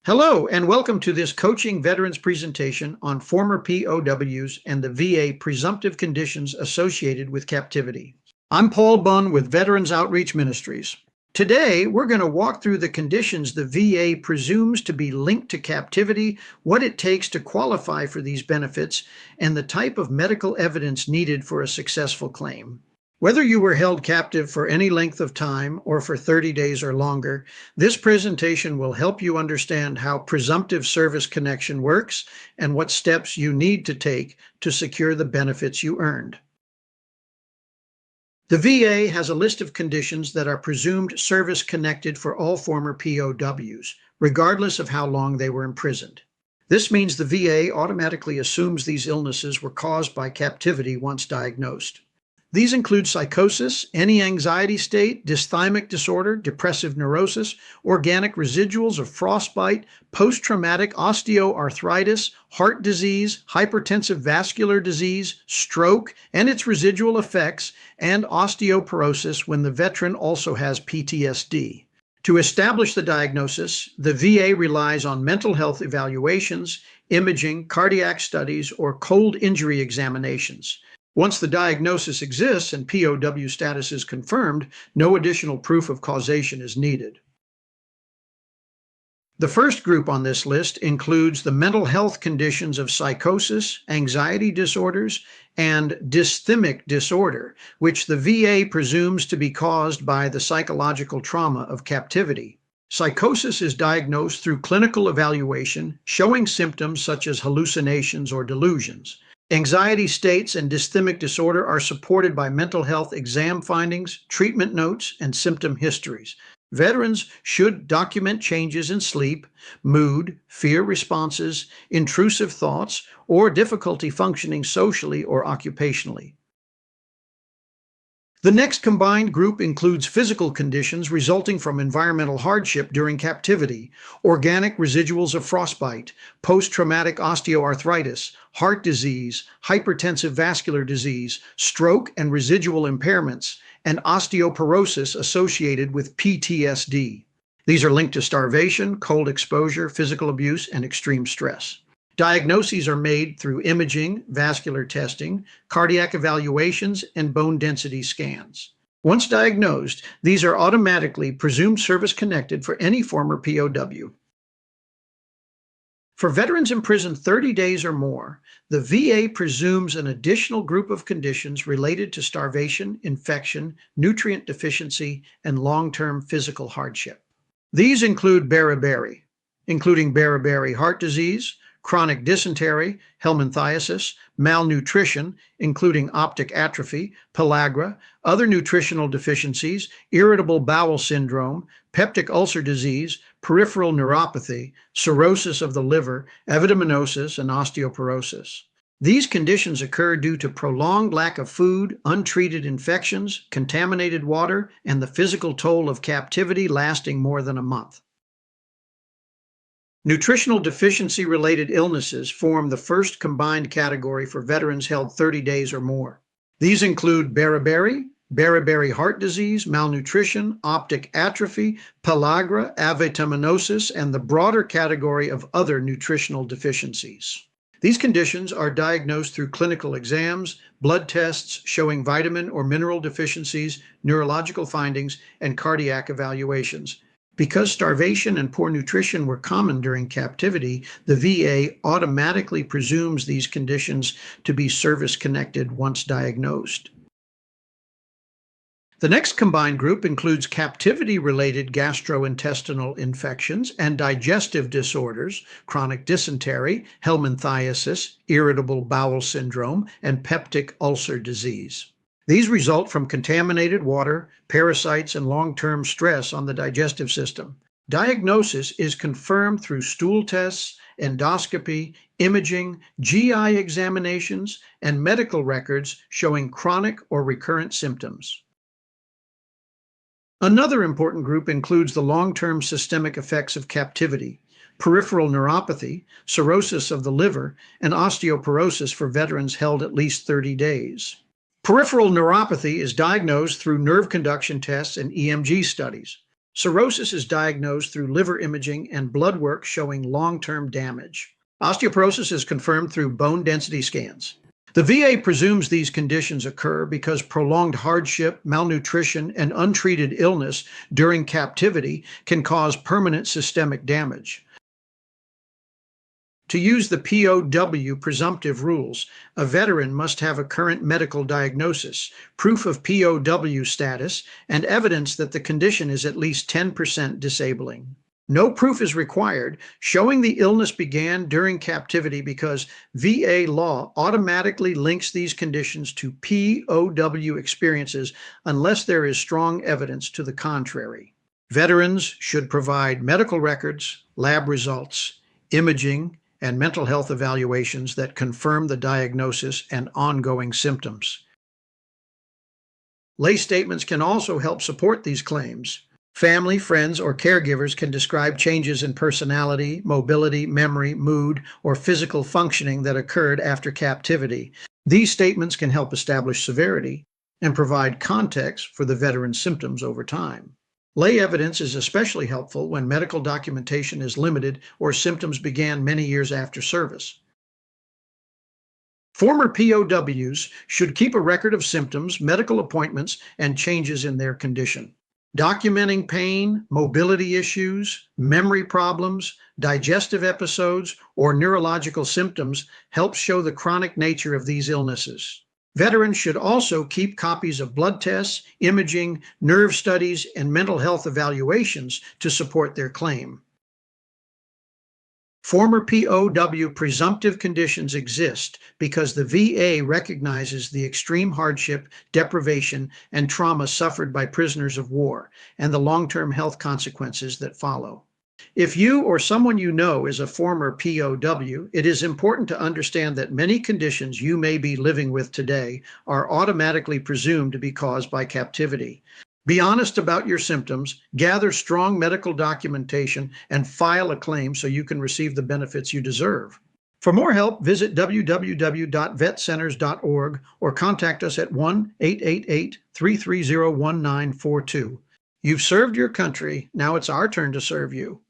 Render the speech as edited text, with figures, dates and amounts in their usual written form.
Hello, and welcome to this Coaching Veterans presentation on former POWs and the VA presumptive conditions associated with captivity. I'm Paul Bunn with Veterans Outreach Ministries. Today, we're going to walk through the conditions the VA presumes to be linked to captivity, what it takes to qualify for these benefits, and the type of medical evidence needed for a successful claim. Whether you were held captive for any length of time or for 30 days or longer, this presentation will help you understand how presumptive service connection works and what steps you need to take to secure the benefits you earned. The VA has a list of conditions that are presumed service-connected for all former POWs, regardless of how long they were imprisoned. This means the VA automatically assumes these illnesses were caused by captivity once diagnosed. These include psychosis, any anxiety state, dysthymic disorder, depressive neurosis, organic residuals of frostbite, post-traumatic osteoarthritis, heart disease, hypertensive vascular disease, stroke, and its residual effects, and osteoporosis when the veteran also has PTSD. To establish the diagnosis, the VA relies on mental health evaluations, imaging, cardiac studies, or cold injury examinations. Once the diagnosis exists and POW status is confirmed, no additional proof of causation is needed. The first group on this list includes the mental health conditions of psychosis, anxiety disorders, and dysthymic disorder, which the VA presumes to be caused by the psychological trauma of captivity. Psychosis is diagnosed through clinical evaluation, showing symptoms such as hallucinations or delusions. Anxiety states and dysthymic disorder are supported by mental health exam findings, treatment notes, and symptom histories. Veterans should document changes in sleep, mood, fear responses, intrusive thoughts, or difficulty functioning socially or occupationally. The next combined group includes physical conditions resulting from environmental hardship during captivity, organic residuals of frostbite, post-traumatic osteoarthritis, heart disease, hypertensive vascular disease, stroke and residual impairments, and osteoporosis associated with PTSD. These are linked to starvation, cold exposure, physical abuse, and extreme stress. Diagnoses are made through imaging, vascular testing, cardiac evaluations, and bone density scans. Once diagnosed, these are automatically presumed service-connected for any former POW. For veterans imprisoned 30 days or more, the VA presumes an additional group of conditions related to starvation, infection, nutrient deficiency, and long-term physical hardship. These include beriberi, including beriberi heart disease, chronic dysentery, helminthiasis, malnutrition, including optic atrophy, pellagra, other nutritional deficiencies, irritable bowel syndrome, peptic ulcer disease, peripheral neuropathy, cirrhosis of the liver, epidermolysis, and osteoporosis. These conditions occur due to prolonged lack of food, untreated infections, contaminated water, and the physical toll of captivity lasting more than a month. Nutritional deficiency-related illnesses form the first combined category for veterans held 30 days or more. These include beriberi heart disease, malnutrition, optic atrophy, pellagra, avitaminosis, and the broader category of other nutritional deficiencies. These conditions are diagnosed through clinical exams, blood tests showing vitamin or mineral deficiencies, neurological findings, and cardiac evaluations. Because starvation and poor nutrition were common during captivity, the VA automatically presumes these conditions to be service-connected once diagnosed. The next combined group includes captivity-related gastrointestinal infections and digestive disorders, chronic dysentery, helminthiasis, irritable bowel syndrome, and peptic ulcer disease. These result from contaminated water, parasites, and long-term stress on the digestive system. Diagnosis is confirmed through stool tests, endoscopy, imaging, GI examinations, and medical records showing chronic or recurrent symptoms. Another important group includes the long-term systemic effects of captivity, peripheral neuropathy, cirrhosis of the liver, and osteoporosis for veterans held at least 30 days. Peripheral neuropathy is diagnosed through nerve conduction tests and EMG studies. Cirrhosis is diagnosed through liver imaging and blood work showing long-term damage. Osteoporosis is confirmed through bone density scans. The VA presumes these conditions occur because prolonged hardship, malnutrition, and untreated illness during captivity can cause permanent systemic damage. To use the POW presumptive rules, a veteran must have a current medical diagnosis, proof of POW status, and evidence that the condition is at least 10% disabling. No proof is required, showing the illness began during captivity because VA law automatically links these conditions to POW experiences unless there is strong evidence to the contrary. Veterans should provide medical records, lab results, imaging, and mental health evaluations that confirm the diagnosis and ongoing symptoms. Lay statements can also help support these claims. Family, friends, or caregivers can describe changes in personality, mobility, memory, mood, or physical functioning that occurred after captivity. These statements can help establish severity and provide context for the veteran's symptoms over time. Lay evidence is especially helpful when medical documentation is limited or symptoms began many years after service. Former POWs should keep a record of symptoms, medical appointments, and changes in their condition. Documenting pain, mobility issues, memory problems, digestive episodes, or neurological symptoms helps show the chronic nature of these illnesses. Veterans should also keep copies of blood tests, imaging, nerve studies, and mental health evaluations to support their claim. Former POW presumptive conditions exist because the VA recognizes the extreme hardship, deprivation, and trauma suffered by prisoners of war and the long-term health consequences that follow. If you or someone you know is a former POW, it is important to understand that many conditions you may be living with today are automatically presumed to be caused by captivity. Be honest about your symptoms, gather strong medical documentation, and file a claim so you can receive the benefits you deserve. For more help, visit www.vetcenters.org or contact us at 1-888-330-1942. You've served your country, now it's our turn to serve you.